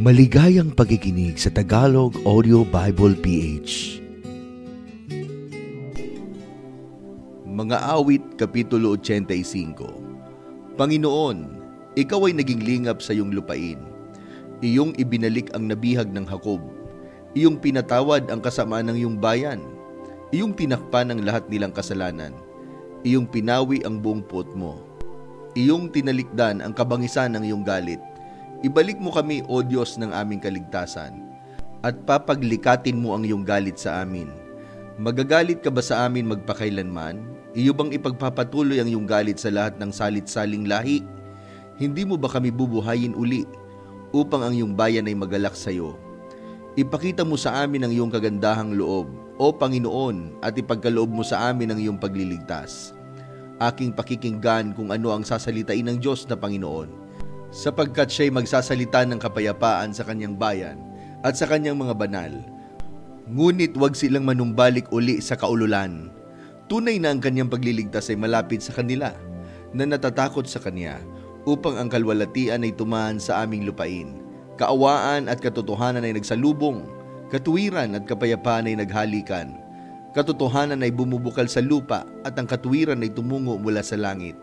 Maligayang pakikinig sa Tagalog Audio Bible PH. Mga Awit, Kapitulo 85. Panginoon, Ikaw ay naging lingap sa iyong lupain. Iyong ibinalik ang nabihag ng Jacob. Iyong pinatawad ang kasamaan ng iyong bayan. Iyong tinakpan ang lahat nilang kasalanan. Iyong pinawi ang buong puot mo. Iyong tinalikdan ang kabangisan ng iyong galit. Ibalik mo kami, O Diyos ng aming kaligtasan, at papaglikatin mo ang iyong galit sa amin. Magagalit ka ba sa amin magpakailanman? Iyo bang ipagpapatuloy ang iyong galit sa lahat ng salit-saling lahi? Hindi mo ba kami bubuhayin uli upang ang iyong bayan ay magalak sa iyo? Ipakita mo sa amin ang iyong kagandahang loob, O Panginoon, at ipagkaloob mo sa amin ang iyong pagliligtas. Aking pakikinggan kung ano ang sasalitain ng Diyos na Panginoon, sapagkat siya'y magsasalita ng kapayapaan sa kanyang bayan at sa kanyang mga banal. Ngunit huwag silang manumbalik uli sa kaululan. Tunay na ang kanyang pagliligtas ay malapit sa kanila, na natatakot sa kanya, upang ang kalwalatian ay tumahan sa aming lupain. Kaawaan at katotohanan ay nagsalubong, katuwiran at kapayapaan ay naghalikan. Katotohanan ay bumubukal sa lupa at ang katuwiran ay tumungo mula sa langit.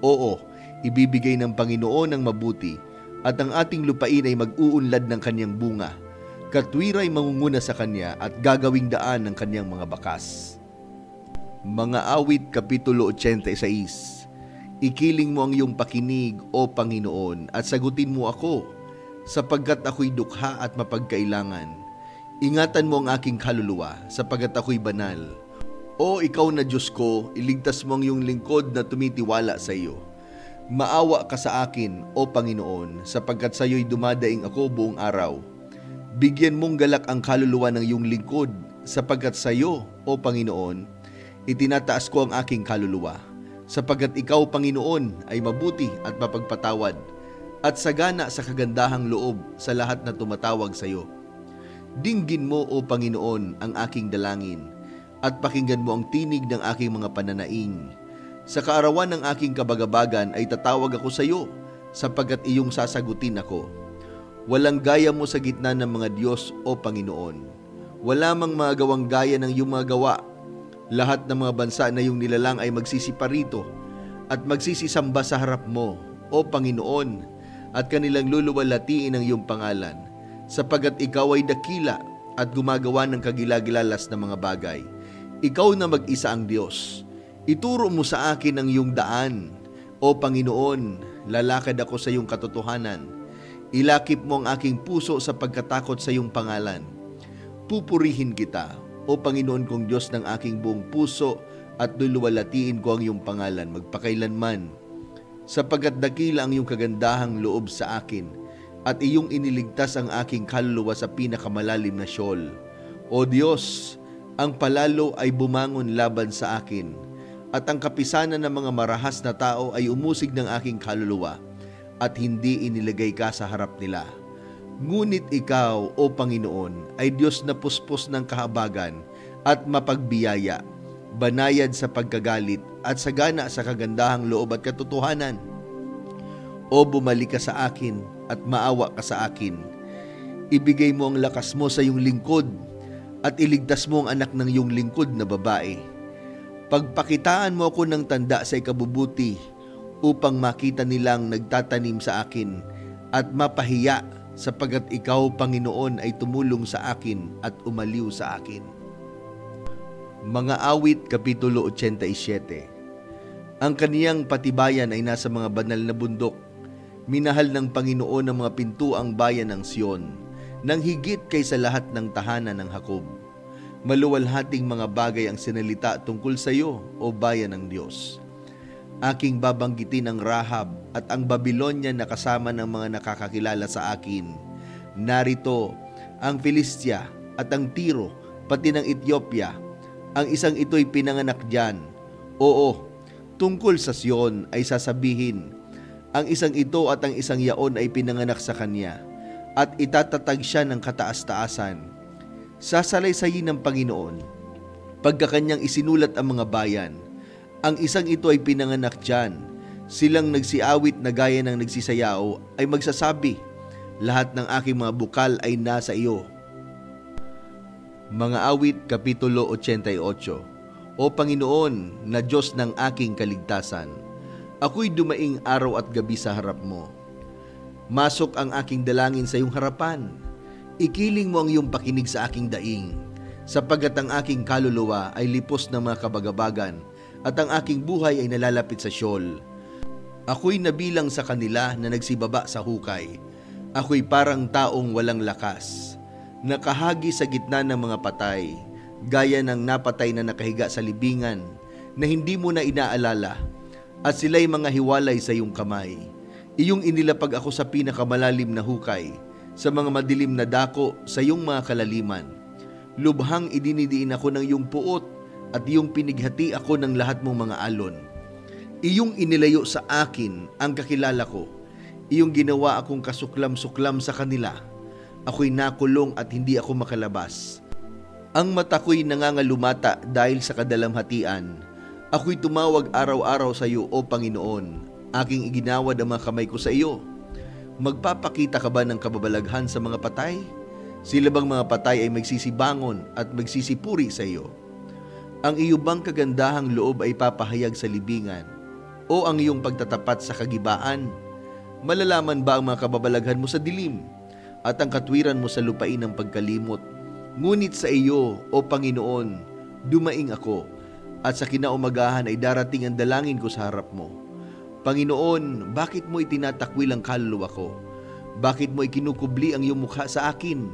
Oo, ibibigay ng Panginoon ang mabuti at ang ating lupain ay mag-uunlad ng kanyang bunga. Katwira ay mangunguna sa kanya at gagawing daan ng kanyang mga bakas. Mga Awit, Kapitulo 86. Ikiling mo ang iyong pakinig, O Panginoon, at sagutin mo ako, sapagkat ako'y dukha at mapagkailangan. Ingatan mo ang aking kaluluwa, sapagkat ako'y banal. O ikaw na Diyos ko, iligtas mo ang iyong lingkod na tumitiwala sa iyo. Maawa ka sa akin, O Panginoon, sapagkat sa iyo'y dumadaing ako buong araw. Bigyan mong galak ang kaluluwa ng iyong lingkod, sapagkat sa iyo, O Panginoon, itinataas ko ang aking kaluluwa. Sapagkat ikaw, Panginoon, ay mabuti at mapagpatawad, at sagana sa kagandahang loob sa lahat na tumatawag sa iyo. Dinggin mo, O Panginoon, ang aking dalangin, at pakinggan mo ang tinig ng aking mga pananaing. Sa kaarawan ng aking kabagabagan ay tatawag ako sa iyo, sapagkat iyong sasagutin ako. Walang gaya mo sa gitna ng mga Diyos, O Panginoon. Wala mang mga gawang gaya ng iyong mga gawa. Lahat ng mga bansa na iyong nilalang ay magsisiparito at magsisisamba sa harap mo, O Panginoon, at kanilang luluwalhatiin ang iyong pangalan, sapagkat ikaw ay dakila at gumagawa ng kagilagilalas na mga bagay. Ikaw na mag-isa ang Diyos. Ituro mo sa akin ang iyong daan, O Panginoon, lalakad ako sa iyong katotohanan. Ilakip mo ang aking puso sa pagkatakot sa iyong pangalan. Pupurihin kita, O Panginoon kong Diyos ng aking buong puso, at luluwalhatiin ko ang iyong pangalan magpakailanman. Sapagkat dakila ang iyong kagandahang loob sa akin, at iyong iniligtas ang aking kaluluwa sa pinakamalalim na Sheol. O Diyos, ang palalo ay bumangon laban sa akin, at ang kapisanan ng mga marahas na tao ay umusig ng aking kaluluwa, at hindi inilagay ka sa harap nila. Ngunit ikaw, O Panginoon, ay Diyos na puspos ng kahabagan at mapagbiyaya, banayad sa pagkagalit at sagana sa kagandahang loob at katotohanan. O bumalik ka sa akin at maawa ka sa akin. Ibigay mo ang lakas mo sa iyong lingkod at iligtas mo ang anak ng iyong lingkod na babae. Pagpakitaan mo ako ng tanda sa ikabubuti upang makita nilang nagtatanim sa akin at mapahiya, sapagkat ikaw, Panginoon, ay tumulong sa akin at umaliw sa akin. Mga Awit, Kapitulo 87. Ang kaniyang patibayan ay nasa mga banal na bundok. Minahal ng Panginoon ang mga pintuang bayan ng Sion, nang higit kaysa lahat ng tahanan ng Jacob. Maluwalhating mga bagay ang sinalita tungkol sa iyo, O bayan ng Diyos. Aking babanggitin ang Rahab at ang Babilonya na kasama ng mga nakakakilala sa akin. Narito ang Filistia at ang Tiro, pati ng Ethiopia. Ang isang ito'y pinanganak diyan. Oo, tungkol sa Sion ay sasabihin, ang isang ito at ang isang yaon ay pinanganak sa kanya, at itatatag siya ng kataas-taasan. Sasalaysayin ng Panginoon pagkakanyang isinulat ang mga bayan. Ang isang ito ay pinanganak diyan. Silang nagsiawit na gaya ng nagsisayao ay magsasabi, Lahat ng aking mga bukal ay nasa iyo. Mga Awit, Kapitulo 88. O Panginoon, na Diyos ng aking kaligtasan, ako'y dumaing araw at gabi sa harap mo. Masok ang aking dalangin sa iyong harapan. Ikiling mo ang iyong pakinig sa aking daing, sapagkat ang aking kaluluwa ay lipos ng mga kabagabagan at ang aking buhay ay nalalapit sa Sheol. Ako'y nabilang sa kanila na nagsibaba sa hukay. Ako'y parang taong walang lakas, nakahagi sa gitna ng mga patay, gaya ng napatay na nakahiga sa libingan na hindi mo na inaalala, at sila'y mga hiwalay sa iyong kamay. Iyong inilapag ako sa pinakamalalim na hukay, sa mga madilim na dako sa iyong mga kalaliman. Lubhang idinidiin ako ng iyong puot, at iyong pinighati ako ng lahat mong mga alon. Iyong inilayo sa akin ang kakilala ko. Iyong ginawa akong kasuklam-suklam sa kanila. Ako'y nakulong at hindi ako makalabas. Ang mata ko'y nangangalumata dahil sa kadalamhatian. Ako'y tumawag araw-araw sa iyo, O Panginoon. Aking iginawad ang mga kamay ko sa iyo. Magpapakita ka ba ng kababalaghan sa mga patay? Sila bang mga patay ay magsisibangon at magsisipuri sa iyo? Ang iyo bang kagandahang loob ay papahayag sa libingan? O ang iyong pagtatapat sa kagibaan? Malalaman ba ang mga kababalaghan mo sa dilim at ang katwiran mo sa lupain ng pagkalimot? Ngunit sa iyo, O Panginoon, dumaing ako, at sa kinaumagahan ay darating ang dalangin ko sa harap mo. Panginoon, bakit mo itinatakwil ang kaluluwa ko? Bakit mo ikinukubli ang iyong mukha sa akin?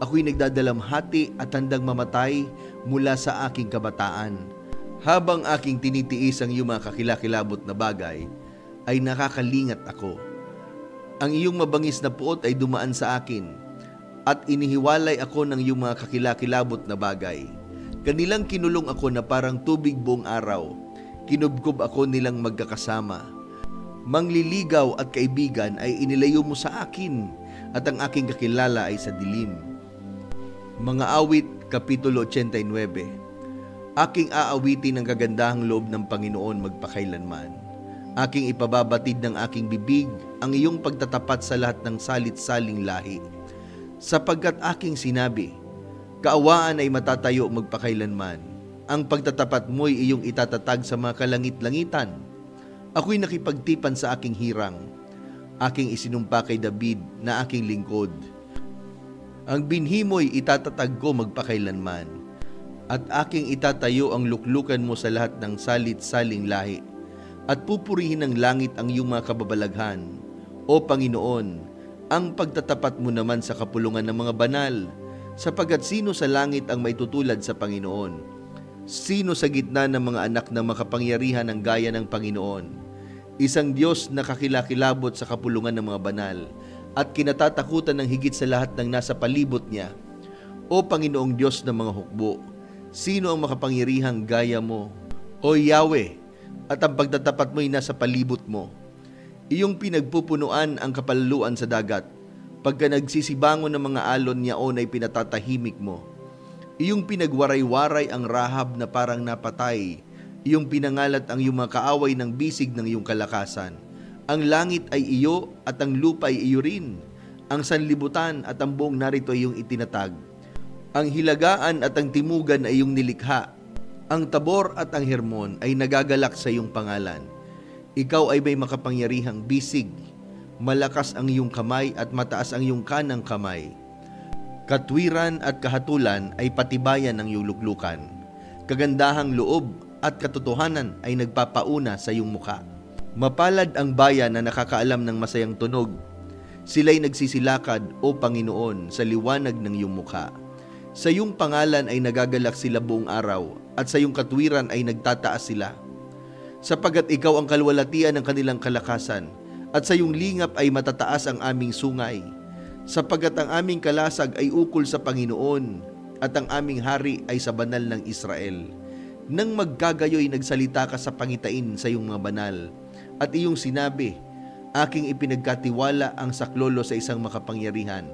Ako'y nagdadalamhati at handang mamatay mula sa aking kabataan. Habang aking tinitiis ang iyong mga kakilakilabot na bagay, ay nakakalingat ako. Ang iyong mabangis na puot ay dumaan sa akin, at inihiwalay ako ng iyong mga kakilakilabot na bagay. Kanilang kinulong ako na parang tubig buong araw. Kinubkob ako nilang magkakasama. Mangliligaw at kaibigan ay inilayo mo sa akin, at ang aking kakilala ay sa dilim. Mga Awit, Kapitulo 89. Aking aawitin ang kagandahang loob ng Panginoon magpakailanman. Aking ipababatid ng aking bibig ang iyong pagtatapat sa lahat ng salit-saling lahi. Sapagkat aking sinabi, kaawaan ay matatayo magpakailanman. Ang pagtatapat mo'y iyong itatatag sa mga kalangit-langitan. Ako'y nakipagtipan sa aking hirang. Aking isinumpa kay David na aking lingkod. Ang binhi mo'y itatatag ko magpakailanman. At aking itatayo ang luklukan mo sa lahat ng salit-saling lahi. At pupurihin ng langit ang iyong mga kababalaghan. O Panginoon, ang pagtatapat mo naman sa kapulungan ng mga banal, sapagkat sino sa langit ang maitutulad sa Panginoon? Sino sa gitna ng mga anak ng makapangyarihan ang gaya ng Panginoon? Isang Diyos na kakilakilabot sa kapulungan ng mga banal, at kinatatakutan ng higit sa lahat ng nasa palibot niya. O Panginoong Diyos ng mga hukbo, sino ang makapangyarihang gaya mo? O Yahweh, at ang pagtatapat mo'y nasa palibot mo. Iyong pinagpupunuan ang kapalaluan sa dagat. Pagka nagsisibangon ng mga alon niyaon ay pinatatahimik mo. Iyong pinagwaray-waray ang Rahab na parang napatay. Iyong pinangalat ang iyong mga kaaway ng bisig ng iyong kalakasan. Ang langit ay iyo at ang lupa ay iyo rin. Ang sanlibutan at ang buong narito ay iyong itinatag. Ang hilagaan at ang timugan ay iyong nilikha. Ang Tabor at ang Hermon ay nagagalak sa iyong pangalan. Ikaw ay may makapangyarihang bisig. Malakas ang iyong kamay at mataas ang iyong kanang kamay. Katwiran at kahatulan ay patibayan ng iyong luklukan. Kagandahang loob at katotohanan ay nagpapauna sa iyong mukha. Mapalad ang bayan na nakakaalam ng masayang tunog. Sila'y nagsisilakad, O Panginoon, sa liwanag ng iyong mukha. Sa iyong pangalan ay nagagalak sila buong araw, at sa iyong katwiran ay nagtataas sila. Sapagat ikaw ang kalwalatian ng kanilang kalakasan, at sa iyong lingap ay matataas ang aming sungay. Sapagat ang aming kalasag ay ukol sa Panginoon, at ang aming hari ay sa banal ng Israel. Nang magkagayoy nagsalita ka sa pangitain sa iyong mga banal, at iyong sinabi, aking ipinagkatiwala ang saklolo sa isang makapangyarihan.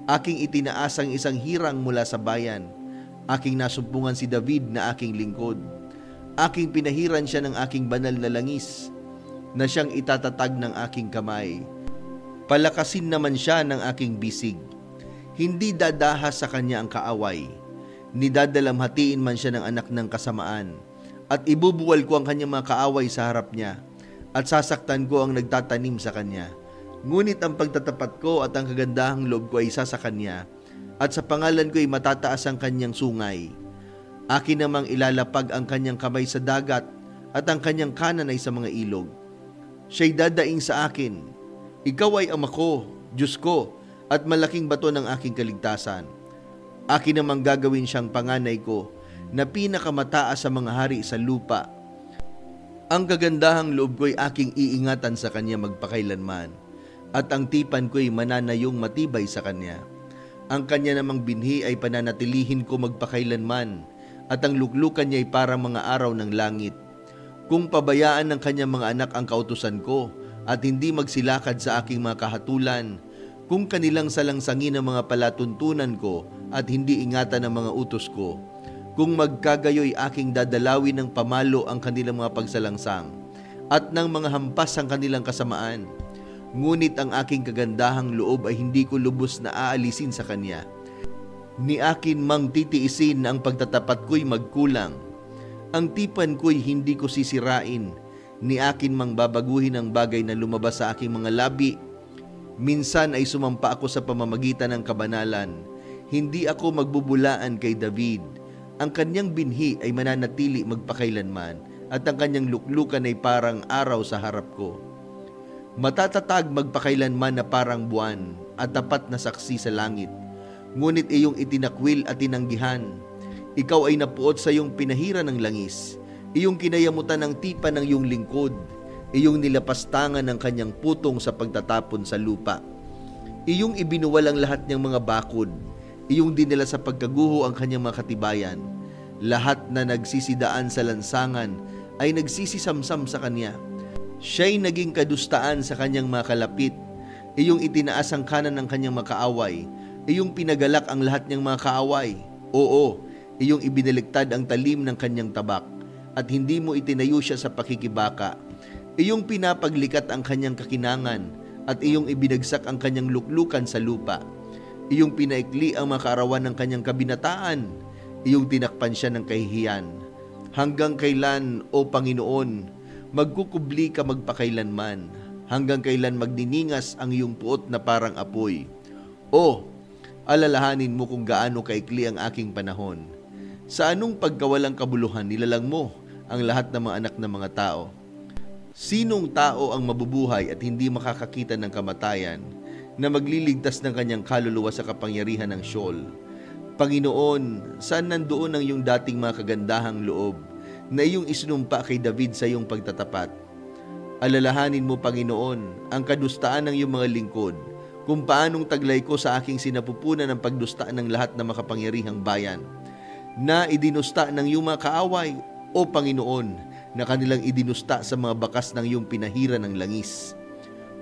Aking itinaas ang isang hirang mula sa bayan. Aking nasumpungan si David na aking lingkod. Aking pinahiran siya ng aking banal na langis, na siyang itatatag ng aking kamay. Palakasin naman siya ng aking bisig. Hindi dadahas sa kanya ang kaaway. Nidadalamhatiin man siya ng anak ng kasamaan. At ibubuwal ko ang kanyang mga kaaway sa harap niya. At sasaktan ko ang nagtatanim sa kanya. Ngunit ang pagtatapat ko at ang kagandahang loob ko ay isa sa kanya. At sa pangalan ko ay matataas ang kanyang sungay. Akin namang ilalapag ang kanyang kamay sa dagat at ang kanyang kanan ay sa mga ilog. Siya'y dadaing sa akin. Ikaw ay Ama ko, Diyos ko, at malaking bato ng aking kaligtasan. Akin namang gagawin siyang panganay ko, na pinakamataas sa mga hari sa lupa. Ang kagandahang loob ko'y aking iingatan sa kanya magpakailanman, at ang tipan ko'y mananayong matibay sa kanya. Ang kanya namang binhi ay pananatilihin ko magpakailanman, at ang luklukan niya ay parang mga araw ng langit. Kung pabayaan ng kanyang mga anak ang kautusan ko, at hindi magsilakad sa aking mga kahatulan, kung kanilang salangsangin ang mga palatuntunan ko, at hindi ingatan ang mga utos ko, kung magkagayoy aking dadalawin ng pamalo ang kanilang mga pagsalangsang, at ng mga hampas ang kanilang kasamaan. Ngunit ang aking kagandahang loob ay hindi ko lubos na aalisin sa kanya. Ni akin mang titiisin na ang pagtatapat ko'y magkulang. Ang tipan ko'y hindi ko sisirain. Ni akin mang babaguhin ang bagay na lumabas sa aking mga labi. Minsan ay sumampa ako sa pamamagitan ng kabanalan. Hindi ako magbubulaan kay David. Ang kanyang binhi ay mananatili magpakailanman, at ang kanyang luklukan ay parang araw sa harap ko. Matatatag magpakailanman na parang buwan, at tapat na saksi sa langit. Ngunit iyong itinakwil at tinanggihan. Ikaw ay napuot sa iyong pinahiran ng langis. Iyong kinayamutan ng tipa ng iyong lingkod. Iyong nilapastangan ng kanyang putong sa pagtatapon sa lupa. Iyong ibinuwal ang lahat niyang mga bakod. Iyong dinala sa pagkaguho ang kanyang mga katibayan. Lahat na nagsisidaan sa lansangan ay nagsisisamsam sa kanya. Siya'y naging kadustaan sa kanyang mga kalapit. Iyong itinaas ang kanan ng kanyang mga kaaway. Iyong pinagalak ang lahat niyang mga kaaway. Oo, iyong ibinaliktad ang talim ng kanyang tabak, at hindi mo itinayo siya sa pakikibaka. Iyong pinapaglikat ang kanyang kakinangan, at iyong ibinagsak ang kanyang luklukan sa lupa. Iyong pinaikli ang mga kaarawan ng kanyang kabinataan. Iyong tinakpan siya ng kahihiyan. Hanggang kailan, O Panginoon, magkukubli ka magpakailanman? Hanggang kailan magniningas ang iyong puot na parang apoy? O, alalahanin mo kung gaano kaikli ang aking panahon. Sa anong pagkawalang kabuluhan nilalang mo ang lahat ng mga anak ng mga tao? Sinong tao ang mabubuhay at hindi makakakita ng kamatayan, na magliligtas ng kanyang kaluluwa sa kapangyarihan ng Sheol? Panginoon, saan nandoon ang iyong dating mga kagandahang loob na iyong isinumpa kay David sa iyong pagtatapat? Alalahanin mo, Panginoon, ang kadustaan ng iyong mga lingkod, kung paanong taglay ko sa aking sinapupunan ng pagdusta ng lahat ng makapangyarihang bayan, na idinusta ng iyong mga kaaway, O Panginoon, na kanilang idinusta sa mga bakas ng iyong pinahiran ng langis.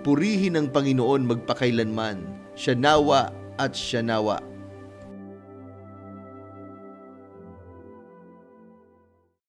Purihin ang Panginoon magpakailanman, siya nawa at siya nawa.